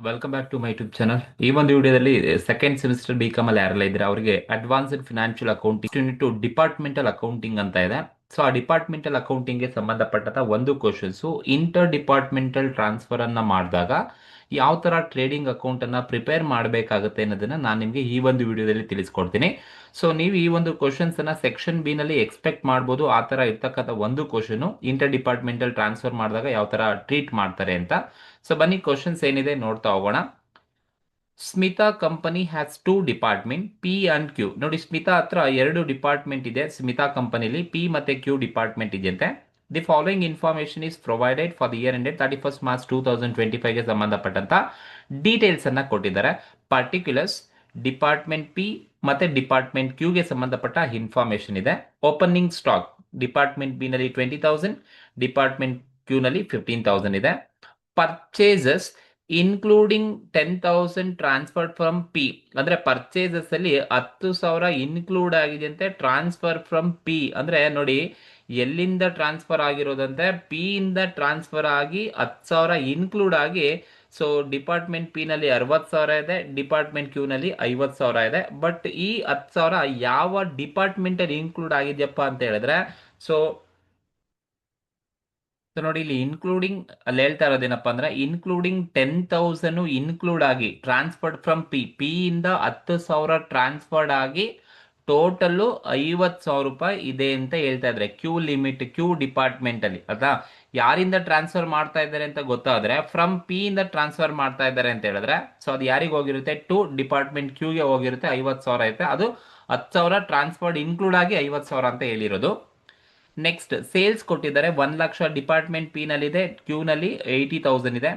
Welcome back to my YouTube channel. ಈ ಒಂದು ವಿಡಿಯೋದಲ್ಲಿ ಸೆಕೆಂಡ್ ಸೆಮಿಸ್ಟರ್ ಬಿಕಾಮ್ ಅಲ್ಲಿ ಯಾರೆಲ್ಲ ಇದ್ರೆ ಅವರಿಗೆ advanced financial accounting unit departmental accounting ಅಂತ ಇದೆ. ಸೊ ಆ ಡಿಪಾರ್ಟ್ಮೆಂಟಲ್ ಅಕೌಂಟಿಂಗ್ ಗೆ ಸಂಬಂಧಪಟ್ಟಂತ ಒಂದು ಕ್ವಶನ್ಸ್, ಇಂಟರ್ ಡಿಪಾರ್ಟ್ಮೆಂಟಲ್ ಟ್ರಾನ್ಸ್ಫರ್ ಅನ್ನ ಮಾಡಿದಾಗ ಯಾವ ತರ ಟ್ರೇಡಿಂಗ್ ಅಕೌಂಟ್ ಅನ್ನ ಪ್ರಿಪೇರ್ ಮಾಡಬೇಕಾಗುತ್ತೆ ಅನ್ನೋದನ್ನ ನಾನು ನಿಮಗೆ ಈ ಒಂದು ವಿಡಿಯೋದಲ್ಲಿ ತಿಳಿಸ್ಕೊಡ್ತೀನಿ. ಸೊ ನೀವು ಈ ಒಂದು ಕ್ವಶನ್ಸ್ ಅನ್ನ ಸೆಕ್ಷನ್ ಬಿ ನಲ್ಲಿ ಎಕ್ಸ್ಪೆಕ್ಟ್ ಮಾಡಬಹುದು. ಆ ತರ ಇರ್ತಕ್ಕಂಥ ಒಂದು ಕ್ವಶನ್, ಇಂಟರ್ ಡಿಪಾರ್ಟ್ಮೆಂಟಲ್ ಟ್ರಾನ್ಸ್ಫರ್ ಮಾಡಿದಾಗ ಯಾವ ತರ ಟ್ರೀಟ್ ಮಾಡ್ತಾರೆ ಅಂತ. ಸೊ ಬನ್ನಿ ಕ್ವಶನ್ಸ್ ಏನಿದೆ ನೋಡ್ತಾ ಹೋಗೋಣ. Smita company has two department P and Q. ನೋಡಿ, ಸ್ಮಿತಾ ಹತ್ರ ಎರಡು ಡಿಪಾರ್ಟ್ಮೆಂಟ್ ಇದೆ. ಸ್ಮಿತಾ ಕಂಪನಿಲಿ ಪಿ ಮತ್ತೆ ಕ್ಯೂ ಡಿಪಾರ್ಟ್ಮೆಂಟ್ ಇದೆಯಂತೆ. The following information is provided for the year ended 31st March 2025 ಗೆ ಸಂಬಂಧಪಟ್ಟಂತ ಡೀಟೇಲ್ಸ್ ಅನ್ನ ಕೊಟ್ಟಿದ್ದಾರೆ. ಪರ್ಟಿಕ್ಯುಲರ್ಸ್ ಡಿಪಾರ್ಟ್ಮೆಂಟ್ ಪಿ ಮತ್ತೆ ಡಿಪಾರ್ಟ್ಮೆಂಟ್ ಕ್ಯೂ ಗೆ ಸಂಬಂಧಪಟ್ಟ ಇನ್ಫಾರ್ಮೇಶನ್ ಇದೆ. ಓಪನಿಂಗ್ ಸ್ಟಾಕ್ ಡಿಪಾರ್ಟ್ಮೆಂಟ್ ಬಿ ನಲ್ಲಿ 20,000, ಡಿಪಾರ್ಟ್ಮೆಂಟ್ ಕ್ಯೂ ನಲ್ಲಿ 15,000 ಇದೆ. Purchases including 10,000 transfer from P, ಅಂದ್ರೆ ಪರ್ಚೇಸಸ್ ಅಲ್ಲಿ 10,000 ಇನ್ಕ್ಲೂಡ್ ಆಗಿದೆ ಅಂತೆ. ಟ್ರಾನ್ಸ್ಫರ್ ಫ್ರಮ್ ಪಿ ಅಂದ್ರೆ ನೋಡಿ, ಎಲ್ಲಿಂದ ಟ್ರಾನ್ಸ್ಫರ್ ಆಗಿರೋದಂತೆ, ಪಿ ಇಂದ ಟ್ರಾನ್ಸ್ಫರ್ ಆಗಿ 10,000 ಇನ್ಕ್ಲೂಡ್ ಆಗಿ. ಸೊ ಡಿಪಾರ್ಟ್ಮೆಂಟ್ ಪಿ ನಲ್ಲಿ 60,000 ಇದೆ, ಡಿಪಾರ್ಟ್ಮೆಂಟ್ ಕ್ಯೂ ನಲ್ಲಿ 50,000 ಇದೆ. ಬಟ್ ಈ 10,000 ಯಾವ ಡಿಪಾರ್ಟ್ಮೆಂಟ್ ಅಲ್ಲಿ ಇನ್ಕ್ಲೂಡ್ ಆಗಿದೆಯಪ್ಪ ಅಂತ ಹೇಳಿದ್ರೆ, ಸೊ ನೋಡಿ ಇಲ್ಲಿ ಇನ್ಕ್ಲೂಡಿಂಗ್ ಅಲ್ಲಿ ಹೇಳ್ತಾ ಇರೋದೇನಪ್ಪ ಅಂದ್ರೆ, ಇನ್ಕ್ಲೂಡಿಂಗ್ 10,000 ಇನ್ಕ್ಲೂಡ್ ಆಗಿ ಟ್ರಾನ್ಸ್ಫರ್ಡ್ ಫ್ರಮ್ ಪಿ, ಪಿ ಇಂದ 10,000 ಟ್ರಾನ್ಸ್ಫರ್ಡ್ ಆಗಿ ಟೋಟಲ್ 50,000 ರೂಪಾಯಿ ಇದೆ ಅಂತ ಹೇಳ್ತಾ ಇದ್ರೆ. ಕ್ಯೂ ಲಿಮಿಟ್ ಕ್ಯೂ ಡಿಪಾರ್ಟ್ಮೆಂಟ್ ಅಲ್ಲಿ ಅದ ಯಾರಿಂದ ಟ್ರಾನ್ಸ್ಫರ್ ಮಾಡ್ತಾ ಇದ್ದಾರೆ ಅಂತ ಗೊತ್ತಾದ್ರೆ, ಫ್ರಮ್ ಪಿ ಇಂದ ಟ್ರಾನ್ಸ್ಫರ್ ಮಾಡ್ತಾ ಇದ್ದಾರೆ ಅಂತ ಹೇಳಿದ್ರೆ, ಸೊ ಅದು ಯಾರಿಗೆ ಹೋಗಿರುತ್ತೆ, ಟು ಡಿಪಾರ್ಟ್ಮೆಂಟ್ ಕ್ಯೂಗೆ ಹೋಗಿರುತ್ತೆ. 50,000 ಇರುತ್ತೆ, ಅದು 10,000 ಟ್ರಾನ್ಸ್ಫರ್ಡ್ ಇನ್ಕ್ಲೂಡ್ ಆಗಿ 50,000 ಅಂತ ಹೇಳಿರೋದು. ನೆಕ್ಸ್ಟ್ ಸೇಲ್ಸ್ ಕೊಟ್ಟಿದ್ದಾರೆ. 1,00,000 ಡಿಪಾರ್ಟ್ಮೆಂಟ್ ಪಿ ನಲ್ಲಿದೆ, ಕ್ಯೂ ನಲ್ಲಿ 80,000 ಇದೆ.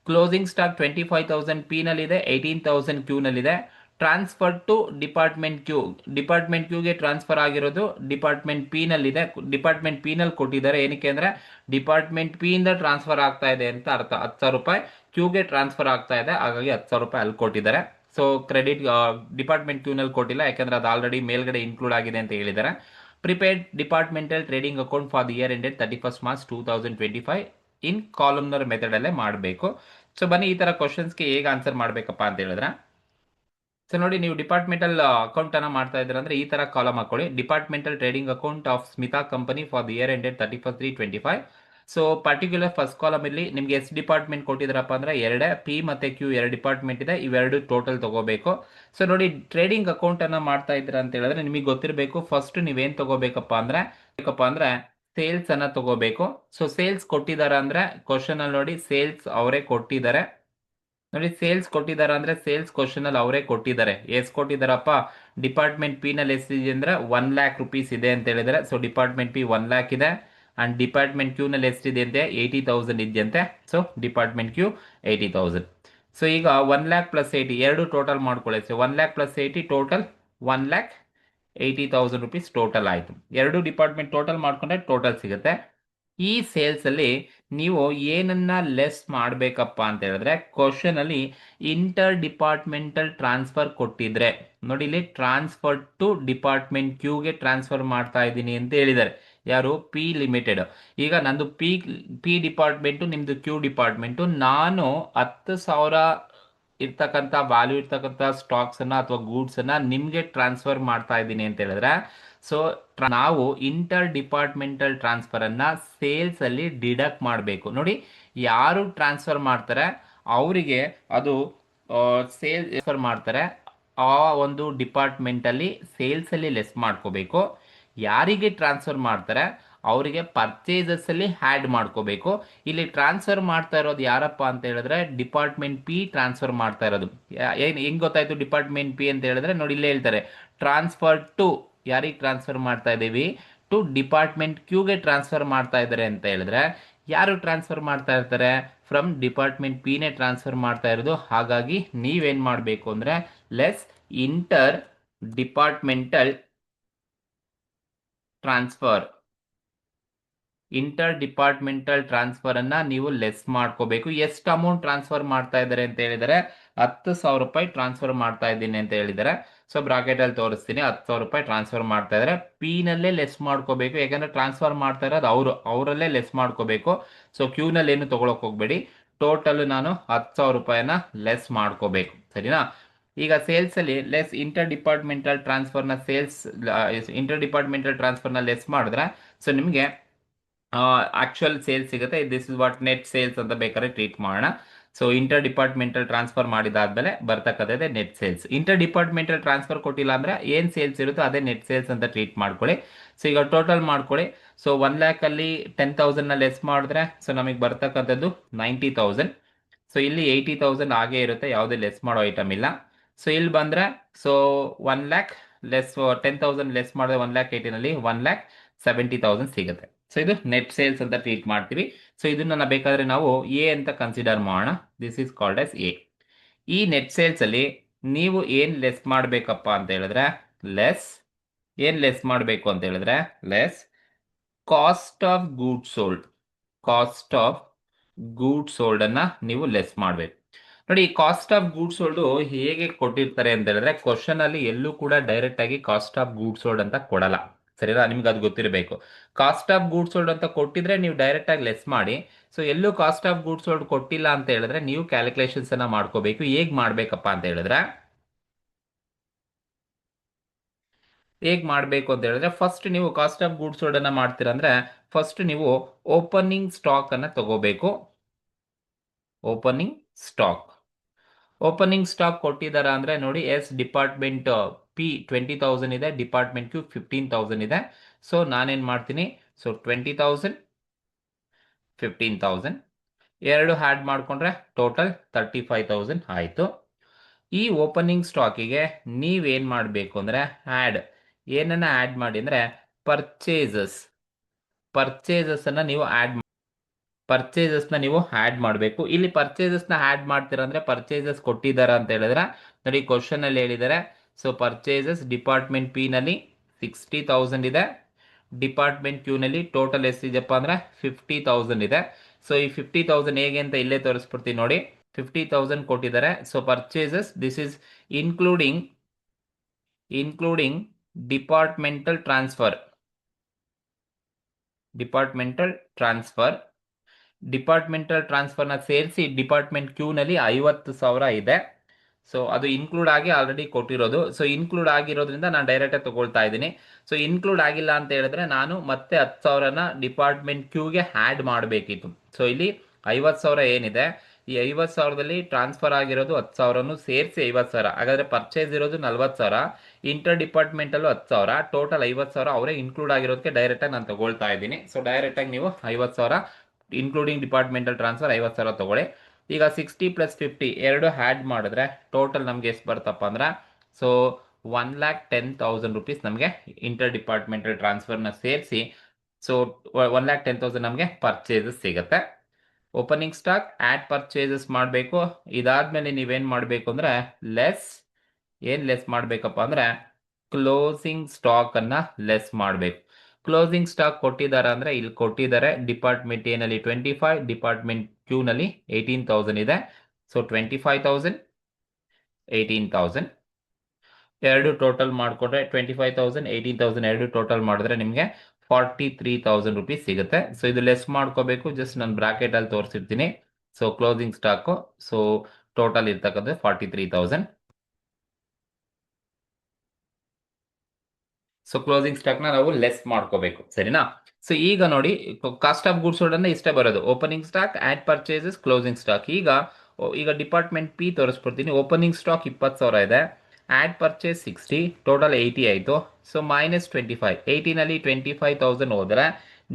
ಕ್ಲೋಸಿಂಗ್ ಸ್ಟಾಕ್ 25,000 ಪಿ ನಲ್ಲಿದೆ, 18,000 ಕ್ಯೂ ನಲ್ಲಿದೆ. Transfer to department Q, department ಕ್ಯೂಗೆ ಟ್ರಾನ್ಸ್ಫರ್ ಆಗಿರೋದು ಡಿಪಾರ್ಟ್ಮೆಂಟ್ ಪಿ ನಲ್ಲಿದೆ. ಡಿಪಾರ್ಟ್ಮೆಂಟ್ ಪಿ ನಲ್ಲಿ ಕೊಟ್ಟಿದ್ದಾರೆ, ಏನಕ್ಕೆ ಅಂದ್ರೆ ಡಿಪಾರ್ಟ್ಮೆಂಟ್ ಪಿ ಇಂದ ಟ್ರಾನ್ಸ್ಫರ್ ಆಗ್ತಾ ಇದೆ ಅಂತ ಅರ್ಥ. 10,000 ರೂಪಾಯಿ ಕ್ಯೂಗೆ ಟ್ರಾನ್ಸ್ಫರ್ ಆಗ್ತಾ ಇದೆ, ಹಾಗಾಗಿ 10,000 ರೂಪಾಯಿ ಅಲ್ಲಿ ಕೊಟ್ಟಿದ್ದಾರೆ. ಸೊ ಕ್ರೆಡಿಟ್ ಡಿಪಾರ್ಟ್ಮೆಂಟ್ ಕ್ಯೂ ನಲ್ಲಿ ಕೊಟ್ಟಿಲ್ಲ, ಯಾಕಂದ್ರೆ ಅದು ಆಲ್ರೆಡಿ ಮೇಲ್ಗಡೆ ಇನ್ಕ್ಲೂಡ್ ಆಗಿದೆ ಅಂತ ಹೇಳಿದ್ದಾರೆ. Prepared departmental trading account for the year ended 31st March 2025 in columnar method ಅಲ್ಲೇ ಮಾಡಬೇಕು. ಸೊ ಬನ್ನಿ ಈ ತರ ಕ್ವಶನ್ಸ್ಗೆ ಹೇಗೆ ಆನ್ಸರ್ ಮಾಡಬೇಕಪ್ಪ ಅಂತ ಹೇಳಿದ್ರೆ, ಸೊ ನೋಡಿ, ನೀವು ಡಿಪಾರ್ಟ್ಮೆಂಟಲ್ ಅಕೌಂಟ್ ಅನ್ನ ಮಾಡ್ತಾ ಇದ್ರೆ ಅಂದ್ರೆ ಈ ತರ ಕಾಲಮ್ ಹಾಕೊಳ್ಳಿ. Departmental trading account of Smita company for the year ended 31/3/25. So particular first column ಇಲ್ಲಿ ನಿಮ್ಗೆ ಎಷ್ಟು ಡಿಪಾರ್ಟ್ಮೆಂಟ್ ಕೊಟ್ಟಿದ್ರಪ್ಪ ಅಂದ್ರೆ ಎರಡೇ, ಪಿ ಮತ್ತೆ ಕ್ಯೂ ಎರಡು ಡಿಪಾರ್ಟ್ಮೆಂಟ್ ಇದೆ, ಇವೆರಡು ಟೋಟಲ್ ತಗೋಬೇಕು. ಸೊ ನೋಡಿ, ಟ್ರೇಡಿಂಗ್ ಅಕೌಂಟ್ ಅನ್ನ ಮಾಡ್ತಾ ಇದ್ರ ಅಂತ ಹೇಳಿದ್ರೆ ನಿಮಗೆ ಗೊತ್ತಿರಬೇಕು, ಫಸ್ಟ್ ನೀವೇನ್ ತಗೋಬೇಕಪ್ಪ ಅಂದ್ರೆ ಸೇಲ್ಸ್ ಅನ್ನ ತಗೋಬೇಕು. ಸೊ ಸೇಲ್ಸ್ ಕೊಟ್ಟಿದ್ದಾರೆ ಅಂದ್ರೆ ಕ್ವಶನ್ ಅಲ್ಲಿ ನೋಡಿ, ಸೇಲ್ಸ್ ಅವರೇ ಕೊಟ್ಟಿದ್ದಾರೆ. ನೋಡಿ, ಸೇಲ್ಸ್ ಕೊಟ್ಟಿದ್ದಾರೆ ಅಂದ್ರೆ ಸೇಲ್ಸ್ ಕ್ವಶನ್ ಅಲ್ಲಿ ಅವರೇ ಕೊಟ್ಟಿದ್ದಾರೆ. ಎಷ್ಟು ಕೊಟ್ಟಿದ್ದಾರಪ್ಪ, ಡಿಪಾರ್ಟ್ಮೆಂಟ್ ಪಿ ನಲ್ಲಿ ಎಷ್ಟಿದೆ ಅಂದ್ರೆ 1,00,000 ಇದೆ ಅಂತ ಹೇಳಿದ್ರೆ, ಸೊ ಡಿಪಾರ್ಟ್ಮೆಂಟ್ ಪಿ 1,00,000 ಇದೆ. ಅಂಡ್ ಡಿಪಾರ್ಟ್ಮೆಂಟ್ ಕ್ಯೂ ನಲ್ಲಿ ಎಷ್ಟಿದೆ ಅಂತೆ, 80,000 ಇದೆಯಂತೆ. So department Q 80,000. ಸೊ ಈಗ 1,00,000 ಪ್ಲಸ್ 80 ಎರಡು ಟೋಟಲ್ ಮಾಡ್ಕೊಳ್ಳಿ. So 1,00,000 plus 80 total 1,80,000 rupees total ಆಯ್ತು. ಎರಡು ಡಿಪಾರ್ಟ್ಮೆಂಟ್ ಟೋಟಲ್ ಮಾಡ್ಕೊಂಡ್ರೆ ಟೋಟಲ್ ಸಿಗುತ್ತೆ. ಈ ಸೇಲ್ಸ್ ಅಲ್ಲಿ ನೀವು ಏನನ್ನ ಲೆಸ್ ಮಾಡಬೇಕಪ್ಪ ಅಂತ ಹೇಳಿದ್ರೆ, ಕ್ವಶನ್ ಅಲ್ಲಿ ಇಂಟರ್ ಡಿಪಾರ್ಟ್ಮೆಂಟಲ್ ಟ್ರಾನ್ಸ್ಫರ್ ಕೊಟ್ಟಿದ್ರೆ ನೋಡಿ, ಇಲ್ಲಿ ಟ್ರಾನ್ಸ್ಫರ್ ಟು ಡಿಪಾರ್ಟ್ಮೆಂಟ್ ಕ್ಯೂಗೆ ಟ್ರಾನ್ಸ್ಫರ್ ಮಾಡ್ತಾ ಇದ್ದೀನಿ ಅಂತ ಹೇಳಿದ್ದಾರೆ. ಯಾರು, ಪಿ ಲಿಮಿಟೆಡ್. ಈಗ ನಂದು ಪಿ ಪಿ ಡಿಪಾರ್ಟ್ಮೆಂಟು, ನಿಮ್ದು ಕ್ಯೂ ಡಿಪಾರ್ಟ್ಮೆಂಟು. ನಾನು 10,000 ಇರ್ತಕ್ಕಂಥ ವ್ಯಾಲ್ಯೂ ಇರ್ತಕ್ಕಂಥ ಸ್ಟಾಕ್ಸ್ ಅನ್ನ ಅಥವಾ ಗೂಡ್ಸ್ ಅನ್ನ ನಿಮ್ಗೆ ಟ್ರಾನ್ಸ್ಫರ್ ಮಾಡ್ತಾ ಇದ್ದೀನಿ ಅಂತ ಹೇಳಿದ್ರೆ, ಸೊ ನಾವು ಇಂಟರ್ ಡಿಪಾರ್ಟ್ಮೆಂಟಲ್ ಟ್ರಾನ್ಸ್ಫರ್ ಅನ್ನ ಸೇಲ್ಸ್ ಅಲ್ಲಿ ಡಿಡಕ್ಟ್ ಮಾಡಬೇಕು. ನೋಡಿ, ಯಾರು ಟ್ರಾನ್ಸ್ಫರ್ ಮಾಡ್ತಾರೆ ಅವರಿಗೆ ಅದು ಸೇಲ್ಸ್ ಮಾಡ್ತಾರೆ, ಆ ಒಂದು ಡಿಪಾರ್ಟ್ಮೆಂಟ್ ಅಲ್ಲಿ ಸೇಲ್ಸ್ ಅಲ್ಲಿ ಲೆಸ್ ಮಾಡ್ಕೋಬೇಕು. ಯಾರಿಗೆ ಟ್ರಾನ್ಸ್ಫರ್ ಮಾಡ್ತಾರೆ ಅವರಿಗೆ ಪರ್ಚೇಸಸ್ ಅಲ್ಲಿ ಹ್ಯಾಡ್ ಮಾಡ್ಕೋಬೇಕು. ಇಲ್ಲಿ ಟ್ರಾನ್ಸ್ಫರ್ ಮಾಡ್ತಾ ಇರೋದು ಯಾರಪ್ಪ ಅಂತ ಹೇಳಿದ್ರೆ ಡಿಪಾರ್ಟ್ಮೆಂಟ್ ಪಿ ಟ್ರಾನ್ಸ್ಫರ್ ಮಾಡ್ತಾ ಇರೋದು. ಹೆಂಗ್ ಗೊತ್ತಾಯ್ತು ಡಿಪಾರ್ಟ್ಮೆಂಟ್ ಪಿ ಅಂತ ಹೇಳಿದ್ರೆ, ನೋಡಿ ಇಲ್ಲೇ ಹೇಳ್ತಾರೆ, ಟ್ರಾನ್ಸ್ಫರ್ ಟು ಯಾರಿಗೆ ಟ್ರಾನ್ಸ್ಫರ್ ಮಾಡ್ತಾ ಇದ್ದೀವಿ, ಟು ಡಿಪಾರ್ಟ್ಮೆಂಟ್ ಕ್ಯೂಗೆ ಟ್ರಾನ್ಸ್ಫರ್ ಮಾಡ್ತಾ ಇದ್ದಾರೆ ಅಂತ ಹೇಳಿದ್ರೆ, ಯಾರು ಟ್ರಾನ್ಸ್ಫರ್ ಮಾಡ್ತಾ ಇರ್ತಾರೆ, ಫ್ರಮ್ ಡಿಪಾರ್ಟ್ಮೆಂಟ್ ಪಿ ನೇ ಟ್ರಾನ್ಸ್ಫರ್ ಮಾಡ್ತಾ ಇರೋದು. ಹಾಗಾಗಿ ನೀವೇನ್ ಮಾಡಬೇಕು ಅಂದ್ರೆ less inter departmental transfer, inter departmental transfer ಅನ್ನ ನೀವು ಲೆಸ್ ಮಾಡ್ಕೋಬೇಕು. ಎಷ್ಟು ಅಮೌಂಟ್ ಟ್ರಾನ್ಸ್ಫರ್ ಮಾಡ್ತಾ ಇದ್ದಾರೆ ಅಂತ ಹೇಳಿದರೆ, 10,000 ರೂಪಾಯಿ ಟ್ರಾನ್ಸ್ಫರ್ ಮಾಡ್ತಾ ಇದ್ದೀನಿ ಅಂತ ಹೇಳಿದ್ದಾರೆ. ಸೊ ಬ್ರಾಕೆಟ್ ಅಲ್ಲಿ ತೋರಿಸ್ತೀನಿ, 10,000 ರೂಪಾಯಿ ಟ್ರಾನ್ಸ್ಫರ್ ಮಾಡ್ತಾ ಇದ್ದಾರೆ. ಪಿ ನಲ್ಲೇ ಲೆಸ್ ಮಾಡ್ಕೋಬೇಕು, ಯಾಕಂದ್ರೆ ಟ್ರಾನ್ಸ್ಫರ್ ಮಾಡ್ತಾ ಇರೋದು ಅವರಲ್ಲೇ ಲೆಸ್ ಮಾಡ್ಕೋಬೇಕು. ಸೊ ಕ್ಯೂ ನಲ್ಲಿ ಏನು ತಗೊಳಕ್ ಹೋಗ್ಬೇಡಿ. ಟೋಟಲ್ ನಾನು 10,000 ರೂಪಾಯಿನ ಲೆಸ್ ಮಾಡ್ಕೋಬೇಕು, ಸರಿನಾ? ಈಗ ಸೇಲ್ಸ್ ಅಲ್ಲಿ ಲೆಸ್ ಇಂಟರ್ ಡಿಪಾರ್ಟ್ಮೆಂಟಲ್ ಟ್ರಾನ್ಸ್ಫರ್ನ ಲೆಸ್ ಮಾಡಿದ್ರೆ ಸೊ ನಿಮಗೆ ಆಕ್ಚುಯಲ್ ಸೇಲ್ಸ್ ಸಿಗುತ್ತೆ. This is what net sales ಅಂತ ಬೇಕಾದ್ರೆ ಟ್ರೀಟ್ ಮಾಡೋಣ. ಸೊ ಇಂಟರ್ ಡಿಪಾರ್ಟ್ಮೆಂಟಲ್ ಟ್ರಾನ್ಸ್ಫರ್ ಮಾಡಿದಾದ್ಮೇಲೆ ಬರ್ತಕ್ಕಂಥದ್ದೇ net sales. Inter departmental transfer ಕೊಟ್ಟಿಲ್ಲ ಅಂದ್ರೆ ಏನ್ ಸೇಲ್ಸ್ ಇರುತ್ತೋ ಅದೇ ನೆಟ್ ಸೇಲ್ಸ್ ಅಂತ ಟ್ರೀಟ್ ಮಾಡ್ಕೊಳ್ಳಿ. ಸೊ ಈಗ ಟೋಟಲ್ ಮಾಡ್ಕೊಳ್ಳಿ. ಸೊ 1 lakh ಅಲ್ಲಿ 10,000 ಲೆಸ್ ಮಾಡಿದ್ರೆ ಸೊ ನಮಗೆ ಬರ್ತಕ್ಕಂಥದ್ದು 90,000. ಸೊ ಇಲ್ಲಿ 80,000 ಹಾಗೆ ಇರುತ್ತೆ, ಯಾವುದೇ ಲೆಸ್ ಮಾಡೋ ಐಟಮ್ ಇಲ್ಲ. ಸೊ ಇಲ್ಲಿ ಬಂದ್ರೆ ಸೊ 1 lakh ಲೆಸ್ 10,000 ಲೆಸ್ ಮಾಡಿದ್ರೆ 1,18,000 1,70,000 ಸಿಗುತ್ತೆ. ಸೊ ಇದು ನೆಟ್ ಸೇಲ್ಸ್ ಅಂತ ಟ್ರೀಟ್ ಮಾಡ್ತೀವಿ. ಸೊ ಇದನ್ನ ಬೇಕಾದ್ರೆ ನಾವು ಎ ಅಂತ ಕನ್ಸಿಡರ್ ಮಾಡೋಣ. This is called as A. ಈ ನೆಟ್ ಸೇಲ್ಸ್ ಅಲ್ಲಿ ನೀವು ಏನ್ ಲೆಸ್ ಮಾಡಬೇಕಪ್ಪ ಅಂತ ಹೇಳಿದ್ರೆ ಲೆಸ್ ಮಾಡಬೇಕು ಅಂತ ಹೇಳಿದ್ರೆ less cost of goods sold. Cost of goods sold ಅನ್ನ ನೀವು ಲೆಸ್ ಮಾಡಬೇಕು. ನೋಡಿ, ಕಾಸ್ಟ್ ಆಫ್ ಗೂಡ್ಸ್ ಸೋಲ್ಡ್ ಹೇಗೆ ಕೊಟ್ಟಿರ್ತಾರೆ ಅಂತ ಹೇಳಿದ್ರೆ ಕ್ವಶನ್ ಅಲ್ಲಿ ಎಲ್ಲೂ ಕೂಡ ಡೈರೆಕ್ಟ್ ಆಗಿ ಕಾಸ್ಟ್ ಆಫ್ ಗೂಡ್ಸ್ ಸೋಲ್ಡ್ ಅಂತ ಕೊಡಲ್ಲ, ಸರಿನಾ? ನಿಮ್ಗೆ ಅದು ಗೊತ್ತಿರಬೇಕು. ಕಾಸ್ಟ್ ಆಫ್ ಗೂಡ್ಸ್ ಸೋಲ್ಡ್ ಅಂತ ಕೊಟ್ಟಿದ್ರೆ ನೀವು ಡೈರೆಕ್ಟ್ ಆಗಿ ಲೆಸ್ ಮಾಡಿ. ಸೊ ಎಲ್ಲೂ ಕಾಸ್ಟ್ ಆಫ್ ಗೂಡ್ಸ್ ಸೋಲ್ಡ್ ಕೊಟ್ಟಿಲ್ಲ ಅಂತ ಹೇಳಿದ್ರೆ ನೀವು ಕ್ಯಾಲ್ಕುಲೇಷನ್ಸ್ ಅನ್ನ ಮಾಡ್ಕೋಬೇಕು. ಹೇಗ್ ಮಾಡ್ಬೇಕಪ್ಪ ಅಂತ ಹೇಳಿದ್ರೆ ಫಸ್ಟ್ ನೀವು ಕಾಸ್ಟ್ ಆಫ್ ಗೂಡ್ಸ್ ಸೋಲ್ಡ್ ಅನ್ನ ಮಾಡ್ತೀರಾ ಅಂದ್ರೆ ಫಸ್ಟ್ ನೀವು ಓಪನಿಂಗ್ ಸ್ಟಾಕ್ ಅನ್ನ ತಗೋಬೇಕು. ಓಪನಿಂಗ್ ಸ್ಟಾಕ್ ಕೊಟ್ಟಿದಾರ ಅಂದ್ರೆ ನೋಡಿ, ಎಸ್ ಡಿಪಾರ್ಟ್ಮೆಂಟ್ ಪಿ 20,000 ಇದೆ, ಡಿಪಾರ್ಟ್ಮೆಂಟ್ ಕ್ಯೂ 15,000 ಇದೆ. ಸೊ ನಾನೇನ್ ಮಾಡ್ತೀನಿ, ಸೊ 20,000 15,000 ಎರಡು ಹ್ಯಾಡ್ ಮಾಡ್ಕೊಂಡ್ರೆ ಟೋಟಲ್ 35,000 ಆಯ್ತು. ಈ ಓಪನಿಂಗ್ ಸ್ಟಾಕಿಗೆ ನೀವೇನ್ ಮಾಡಬೇಕು ಅಂದ್ರೆ ಏನನ್ನ ಆಡ್ ಮಾಡಿ ಅಂದ್ರೆ ಪರ್ಚೇಸಸ್ ಅನ್ನ ನೀವು ಆಡ್ ಮಾಡಬೇಕು. ಇಲ್ಲಿ ಪರ್ಚೇಸಸ್ ನ ಆಡ್ ಮಾಡ್ತೀರಾ ಅಂದ್ರೆ ಪರ್ಚೇಸಸ್ ಕೊಟ್ಟಿದಾರ ಅಂತ ಹೇಳಿದ್ರೆ ನೋಡಿ, ಕ್ವಶನ್ ಅಲ್ಲಿ ಹೇಳಿದ್ದಾರೆ. ಸೊ ಪರ್ಚೇಸಸ್ ಡಿಪಾರ್ಟ್ಮೆಂಟ್ ಪಿ ನಲ್ಲಿ 60,000 ಇದೆ, ಡಿಪಾರ್ಟ್ಮೆಂಟ್ ಕ್ಯೂ ನಲ್ಲಿ ಟೋಟಲ್ ಎಷ್ಟಿದೆಪ್ಪ ಅಂದ್ರೆ 50,000 ಇದೆ. ಸೊ ಈ 50,000 ಹೇಗೆ ಅಂತ ಇಲ್ಲೇ ತೋರಿಸ್ಬಿಡ್ತೀನಿ ನೋಡಿ. 50,000 ಕೊಟ್ಟಿದ್ದಾರೆ. So purchases this is including departmental transfer. Departmental ಟ್ರಾನ್ಸ್ಫರ್ನ ಸೇರಿಸಿ ಡಿಪಾರ್ಟ್ಮೆಂಟ್ ಕ್ಯೂ ನಲ್ಲಿ 50,000 ಇದೆ. ಸೊ ಅದು ಇನ್ಕ್ಲೂಡ್ ಆಗಿ ಆಲ್ರೆಡಿ ಕೊಟ್ಟಿರೋದು. ಸೊ ಇನ್ಕ್ಲೂಡ್ ಆಗಿರೋದ್ರಿಂದ ನಾನು ಡೈರೆಕ್ಟ್ ತಗೊಳ್ತಾ ಇದ್ದೀನಿ. ಸೊ ಇನ್ಕ್ಲೂಡ್ ಆಗಿಲ್ಲ ಅಂತ ಹೇಳಿದ್ರೆ ನಾನು ಮತ್ತೆ 10,000ನ ಡಿಪಾರ್ಟ್ಮೆಂಟ್ ಕ್ಯೂಗೆ ಆ್ಯಡ್ ಮಾಡಬೇಕಿತ್ತು. ಸೊ ಇಲ್ಲಿ 50,000 ಏನಿದೆ, ಈ 50,000ದಲ್ಲಿ ಟ್ರಾನ್ಸ್ಫರ್ ಆಗಿರೋದು 10,000 ಸೇರಿಸಿ 50,000. ಹಾಗಾದ್ರೆ ಪರ್ಚೇಸ್ ಇರೋದು 40,000, ಇಂಟರ್ ಡಿಪಾರ್ಟ್ಮೆಂಟಲ್ಲೂ 10,000, ಟೋಟಲ್ 50,000 ಅವರೇ ಇನ್ಕ್ಲೂಡ್ ಆಗಿರೋದಕ್ಕೆ ಡೈರೆಕ್ಟಾಗಿ ನಾನು ತಗೊಳ್ತಾ ಇದ್ದೀನಿ. ಸೊ ಡೈರೆಕ್ಟಾಗಿ ನೀವು 50,000 ಇನ್ಕ್ಲೂಡಿಂಗ್ ಡಿಪಾರ್ಟ್ಮೆಂಟಲ್ ಟ್ರಾನ್ಸ್ಫರ್ 50,000 ತಗೊಳ್ಳಿ. ಈಗ 60 + 50 ಎರಡು ಆ್ಯಡ್ ಮಾಡಿದ್ರೆ ಟೋಟಲ್ ನಮ್ಗೆ ಎಷ್ಟು ಬರ್ತಪ್ಪ ಅಂದ್ರೆ ಸೊ 1,10,000 rupees ನಮಗೆ ಇಂಟರ್ ಡಿಪಾರ್ಟ್ಮೆಂಟಲ್ ಟ್ರಾನ್ಸ್ಫರ್ನ ಸೇರಿಸಿ ಸೊ 1,10,000 ನಮಗೆ ಪರ್ಚೇಸಸ್ ಸಿಗುತ್ತೆ. ಓಪನಿಂಗ್ ಸ್ಟಾಕ್ ಆಡ್ ಪರ್ಚೇಸಸ್ ಮಾಡಬೇಕು. ಇದಾದ್ಮೇಲೆ ನೀವೇನ್ ಮಾಡಬೇಕು ಅಂದ್ರೆ ಲೆಸ್ ಮಾಡಬೇಕಪ್ಪ ಅಂದ್ರೆ ಕ್ಲೋಸಿಂಗ್ ಸ್ಟಾಕ್ ಅನ್ನ ಲೆಸ್ ಮಾಡಬೇಕು. ಕ್ಲೋಸಿಂಗ್ ಸ್ಟಾಕ್ ಕೊಟ್ಟಿದ್ದಾರೆ ಅಂದ್ರೆ ಇಲ್ಲಿ ಕೊಟ್ಟಿದ್ದಾರೆ ಡಿಪಾರ್ಟ್ಮೆಂಟ್ ಎ ನಲ್ಲಿ 25, ಡಿಪಾರ್ಟ್ಮೆಂಟ್ ಕ್ಯೂ ನಲ್ಲಿ 18,000 ಇದೆ. ಸೊ 25,000 18,000 ಎರಡು ಟೋಟಲ್ ಮಾಡಿಕೊಂಡ್ರೆ 25,000 18,000 ಎರಡು ಟೋಟಲ್ ಮಾಡಿದ್ರೆ ನಿಮಗೆ 43,000 rupees ಸಿಗುತ್ತೆ. ಸೊ ಇದು ಲೆಸ್ ಮಾಡ್ಕೋಬೇಕು. ಜಸ್ಟ್ ನಾನು ಬ್ರಾಕೆಟ್ ಅಲ್ಲಿ ತೋರಿಸಿರ್ತೀನಿ. So closing stock so total ಇರ್ತಕ್ಕಂಥ 43,000. ಸೊ ಕ್ಲೋಸಿಂಗ್ ಸ್ಟಾಕ್ ನ ನಾವು ಲೆಸ್ ಮಾಡ್ಕೋಬೇಕು, ಸರಿನಾ? ಸೊ ಈಗ ನೋಡಿ, ಕಾಸ್ಟ್ ಆಫ್ ಗೂಡ್ಸ್ ಸೋಲ್ಡ್ ಅನ್ನ ಇಷ್ಟೇ ಬರೋದು. Opening stock, add purchases, closing stock. ಈಗ ಡಿಪಾರ್ಟ್ಮೆಂಟ್ ಪಿ ತೋರಿಸ್ಬಿಡ್ತೀನಿ. ಓಪನಿಂಗ್ ಸ್ಟಾಕ್ 20,000 ಇದೆ, ಆಡ್ ಪರ್ಚೇಸ್ 60, ಟೋಟಲ್ 80 ಆಯಿತು. ಸೊ -25, 80 ನಲ್ಲಿ 25,000 ಹೋದ್ರೆ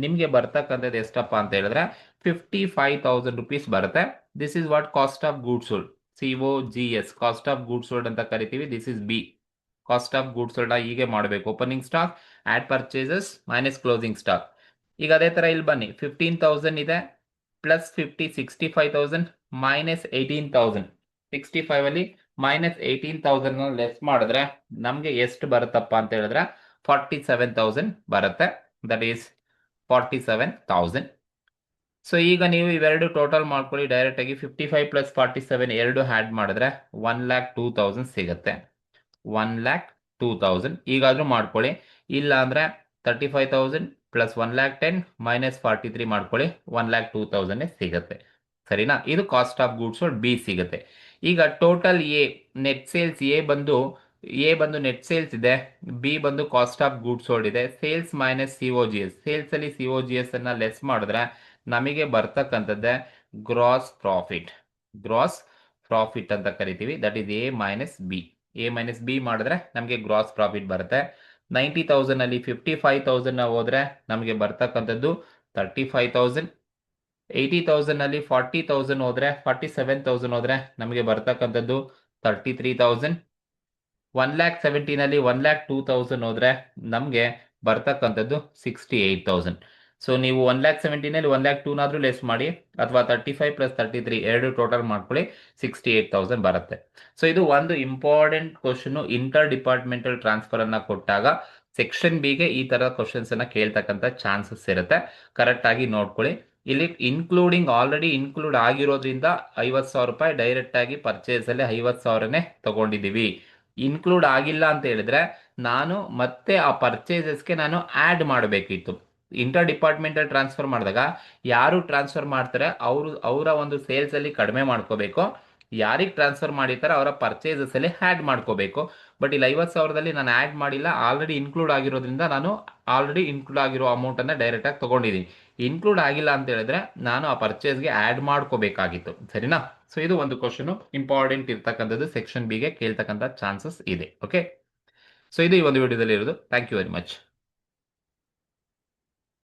ನಿಮಗೆ ಬರ್ತಕ್ಕಂಥದ್ದು ಎಷ್ಟಪ್ಪ ಅಂತ ಹೇಳಿದ್ರೆ 55,000 rupees ಬರುತ್ತೆ. This is what cost of goods sold, COGS, cost of goods sold ಅಂತ ಕರಿತೀವಿ. This is B, cost of goods sold ಹೀಗೆ ಮಾಡಬೇಕು. Opening stock, add purchases minus closing stock. ಈಗ ಅದೇ ತರ ಇಲ್ಲಿ ಬನ್ನಿ, 15,000 ಇದೆ ಪ್ಲಸ್ 50 65,000 ಮೈನಸ್ 18,000. 65 ಅಲ್ಲಿ ಮೈನಸ್ 18,000 ಲೆಸ್ ಮಾಡಿದ್ರೆ ನಮ್ಗೆ ಎಷ್ಟು ಬರುತ್ತಪ್ಪ ಅಂತ ಹೇಳಿದ್ರೆ 47,000 ಬರುತ್ತೆ. That is 47,000. ಸೊ ಈಗ ನೀವು ಇವೆರಡು ಟೋಟಲ್ ಮಾಡ್ಕೊಳ್ಳಿ ಡೈರೆಕ್ಟ್ ಆಗಿ. 55 + 47 ಎರಡು ಆ್ಯಡ್ ಮಾಡಿದ್ರೆ 1,02,000 ಸಿಗುತ್ತೆ. 1,02,000 ಈಗಾದ್ರೂ ಮಾಡ್ಕೊಳ್ಳಿ. ಇಲ್ಲ ಅಂದ್ರೆ 35,000 + 1,10,000 - 43 ಮಾಡ್ಕೊಳ್ಳಿ, 1,02,000 ಸಿಗುತ್ತೆ. ಸರಿನಾ? ಇದು cost of goods sold B ಸಿಗುತ್ತೆ. ಈಗ ಟೋಟಲ್ ನೆಟ್ ಸೇಲ್ಸ್ ಎ ಬಂದು ನೆಟ್ ಸೇಲ್ಸ್ ಇದೆ, ಬಿ ಬಂದು ಕಾಸ್ಟ್ ಆಫ್ ಗೂಡ್ಸ್ ಸೋಲ್ಡ್ ಇದೆ. Sales minus C O G S, sales ಅಲ್ಲಿ ಸಿ ಒ ಜಿ ಎಸ್ ಅನ್ನ ಲೆಸ್ ಮಾಡಿದ್ರೆ ನಮಗೆ ಬರ್ತಕ್ಕಂಥದ್ದೇ ಗ್ರಾಸ್ ಪ್ರಾಫಿಟ್. ಗ್ರಾಸ್ ಪ್ರಾಫಿಟ್ ಅಂತ ಕರಿತೀವಿ. That is A minus B. A minus B ಮಾಡಿದ್ರೆ ನಮಗೆ ಗ್ರಾಸ್ ಪ್ರಾಫಿಟ್ ಬರುತ್ತೆ. 90,000 ಅಲ್ಲಿ 55,000 ಹೋದ್ರೆ ನಮಗೆ ಬರ್ತಕ್ಕಂಥದ್ದು 35,000. 80,000 ಅಲ್ಲಿ 40,000 ಹೋದ್ರೆ 47,000 ಹೋದ್ರೆ ನಮಗೆ ಬರ್ತಕ್ಕಂಥದ್ದು 33,000. 1,70,000 ಅಲ್ಲಿ 1,02,000 ಹೋದ್ರೆ ನಮಗೆ ಬರ್ತಕ್ಕಂಥದ್ದು 68,000. ಸೊ ನೀವು 1,70,000 ಅಲ್ಲಿ 1,02,000 ಲೆಸ್ ಮಾಡಿ, ಅಥವಾ 35 ಪ್ಲಸ್ 33 ಎರಡು ಟೋಟಲ್ ಮಾಡ್ಕೊಳ್ಳಿ, 68,000 ಬರುತ್ತೆ. ಸೊ ಇದು ಒಂದು important question. Inter departmental transfer ಅನ್ನ ಕೊಟ್ಟಾಗ ಸೆಕ್ಷನ್ ಬಿಗೆ ಈ ತರ ಕ್ವಶನ್ಸ್ ಅನ್ನ ಕೇಳ್ತಕ್ಕಂಥ ಚಾನ್ಸಸ್ ಇರುತ್ತೆ. ಕರೆಕ್ಟ್ ಆಗಿ ನೋಡ್ಕೊಳ್ಳಿ. ಇಲ್ಲಿ ಆಲ್ರೆಡಿ ಇನ್ಕ್ಲೂಡ್ ಆಗಿರೋದ್ರಿಂದ 50,000 ರೂಪಾಯಿ ಡೈರೆಕ್ಟ್ ಆಗಿ ಪರ್ಚೇಸ್ ಅಲ್ಲಿ 50,000ನೇ ತಗೊಂಡಿದ್ದೀವಿ. ಇನ್ಕ್ಲೂಡ್ ಆಗಿಲ್ಲ ಅಂತ ಹೇಳಿದ್ರೆ ನಾನು ಮತ್ತೆ ಆ ಪರ್ಚೇಸಸ್ಗೆ ನಾನು ಆಡ್ ಮಾಡಬೇಕಿತ್ತು. ಇಂಟರ್ ಡಿಪಾರ್ಟ್ಮೆಂಟಲ್ ಟ್ರಾನ್ಸ್ಫರ್ ಮಾಡಿದಾಗ ಯಾರು ಟ್ರಾನ್ಸ್ಫರ್ ಮಾಡ್ತಾರೆ ಅವರ ಒಂದು ಸೇಲ್ಸ್ ಅಲ್ಲಿ ಕಡಿಮೆ ಮಾಡ್ಕೋಬೇಕು, ಯಾರಿಗೆ ಟ್ರಾನ್ಸ್ಫರ್ ಮಾಡಿರ್ತಾರೆ ಅವರ ಪರ್ಚೇಸಸ್ ಅಲ್ಲಿ ಆ್ಯಡ್ ಮಾಡ್ಕೋಬೇಕು. ಬಟ್ ಇಲ್ಲಿ 50,000ದಲ್ಲಿ ನಾನು ಆ್ಯಡ್ ಮಾಡಿಲ್ಲ, ಆಲ್ರೆಡಿ ಇನ್ಕ್ಲೂಡ್ ಆಗಿರೋದ್ರಿಂದ ನಾನು ಆಲ್ರೆಡಿ ಇನ್ಕ್ಲೂಡ್ ಆಗಿರೋ ಅಮೌಂಟನ್ನು ಡೈರೆಕ್ಟಾಗಿ ತೊಗೊಂಡಿದ್ದೀನಿ. ಇನ್ಕ್ಲೂಡ್ ಆಗಿಲ್ಲ ಅಂತ ಹೇಳಿದ್ರೆ ನಾನು ಆ ಪರ್ಚೇಸ್ಗೆ ಆ್ಯಡ್ ಮಾಡ್ಕೋಬೇಕಾಗಿತ್ತು. ಸರಿನಾ? ಸೊ ಇದು ಒಂದು ಕ್ವಶನು ಇಂಪಾರ್ಟೆಂಟ್ ಇರ್ತಕ್ಕಂಥದ್ದು, ಸೆಕ್ಷನ್ ಬಿಗೆ ಕೇಳ್ತಕ್ಕಂಥ ಚಾನ್ಸಸ್ ಇದೆ. ಓಕೆ, ಸೊ ಇದು ಈ ಒಂದು ವಿಡಿಯೋದಲ್ಲಿ ಇರೋದು. Thank you very much.